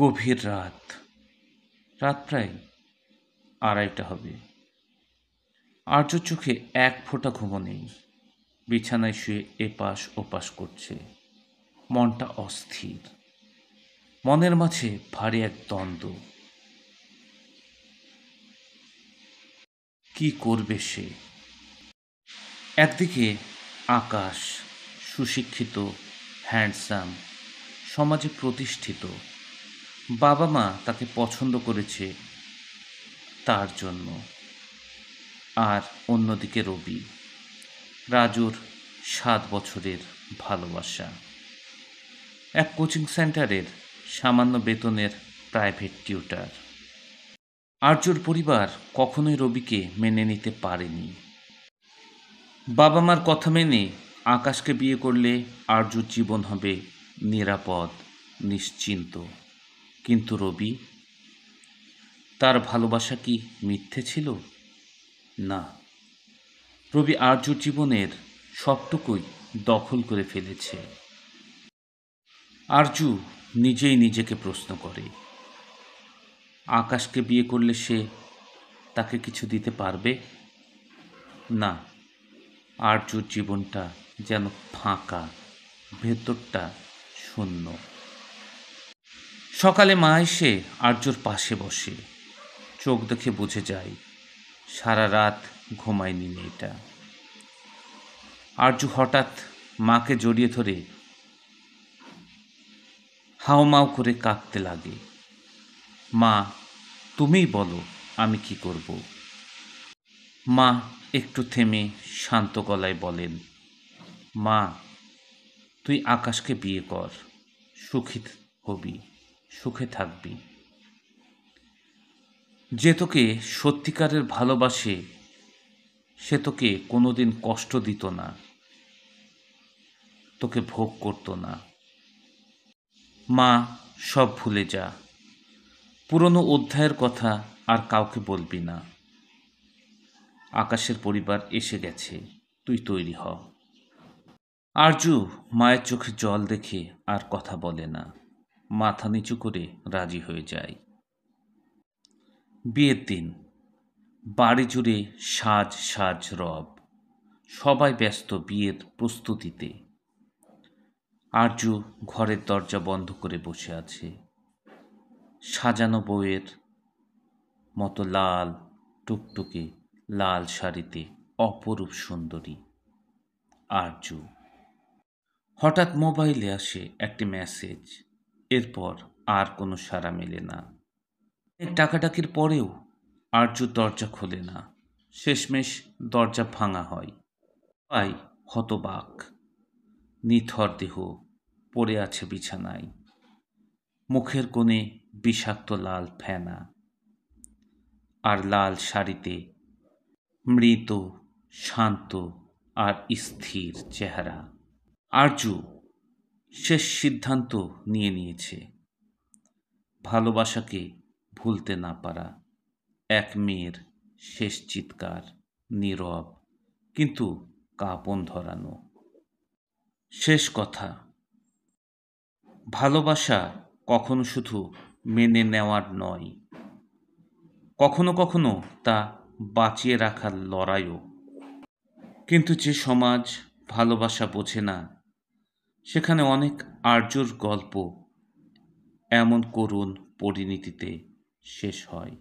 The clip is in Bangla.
গভীর রাত। রাত প্রায় 2:30 হবে। আর্যর চোখে এক ফোঁটা ঘুমও নেই। বিছানায় শুয়ে এপাশ ওপাশ করছে। মনটা অস্থির। মনের মাঝে ভারী এক দ্বন্দ্ব। কি করবে সে? একদিকে আকাশ, সুশিক্ষিত, হ্যান্ডসাম, সমাজে প্রতিষ্ঠিত। বাবা মা তাকে পছন্দ করেছে তার জন্য। আর অন্যদিকে রবি, রাজুর 7 বছরের ভালোবাসা। এক কোচিং সেন্টারের সামান্য বেতনের প্রাইভেট টিউটার। আর্যর পরিবার কখনোই রবিকে মেনে নিতে পারেনি। বাবা মার কথা মেনে আকাশকে বিয়ে করলে আর্যর জীবন হবে নিরাপদ, নিশ্চিন্ত। কিন্তু রবি, তার ভালোবাসা কি মিথ্যে ছিল? না, রবি আর্যর জীবনের সবটুকুই দখল করে ফেলেছে। আরজু নিজেই নিজেকে প্রশ্ন করে, আকাশকে বিয়ে করলে সে তাকে কিছু দিতে পারবে? না, আরজুর জীবনটা যেন ফাঁকা, ভেতরটা শূন্য। সকালে মা এসে আরজুর পাশে বসে। চোখ দেখে বুঝে যায় সারা রাত ঘুমায়নি মেয়েটা। আরজু হঠাৎ মাকে জড়িয়ে ধরে হাউমাউ করে কাঁদতে লাগে। মা, তুমিই বলো আমি কি করব? মা একটু থেমে শান্ত গলায় বলেন, মা, তুই আকাশকে বিয়ে কর, সুখী হবি, সুখে থাকবি। যে তোকে সত্যিকারের ভালোবাসে সে তোকে কোনোদিন কষ্ট দিত না, তোকে ভোগ করত না। মা, সব ভুলে যা, পুরনো অধ্যায়ের কথা আর কাউকে বলবি না। আকাশের পরিবার এসে গেছে, তুই তৈরি হ। আরজু মায়ের চোখে জল দেখে আর কথা বলে না, মাথা নিচু করে রাজি হয়ে যায়। বিয়ের দিন বাড়ি জুড়ে সাজ সাজ রব। সবাই ব্যস্ত বিয়ের প্রস্তুতিতে। আরজু ঘরের দরজা বন্ধ করে বসে আছে। সাজানো বউয়ের মতো লাল টুকটুকে লাল শাড়িতে অপরূপ সুন্দরী আরজু। হঠাৎ মোবাইলে আসে একটি মেসেজ। এরপর আর কোনো সাড়া মেলে না। ডাকাডাকির পরেও আরজু দরজা খোলে না। শেষমেশ দরজা ভাঙা হয়। পাই হতবাক। নিথর দেহ পড়ে আছে বিছানায়। মুখের কোণে বিষাক্ত লাল ফেনা। আর লাল শাড়িতে মৃত, শান্ত আর স্থির চেহারা। আরজু শেষ সিদ্ধান্ত নিয়ে নিয়েছে। ভালোবাসাকে ভুলতে না পারা। এক মেয়ের শেষ চিৎকার, নীরব কিন্তু কাঁপন ধরানো। শেষ কথা, ভালোবাসা কখনো শুধু মেনে নেওয়ার নয়, কখনো কখনো তা বাঁচিয়ে রাখার লড়াইও। কিন্তু যে সমাজ ভালোবাসা বোঝে না, সেখানে অনেক আর্যর গল্প এমন করুণ পরিণতিতে শেষ হয়।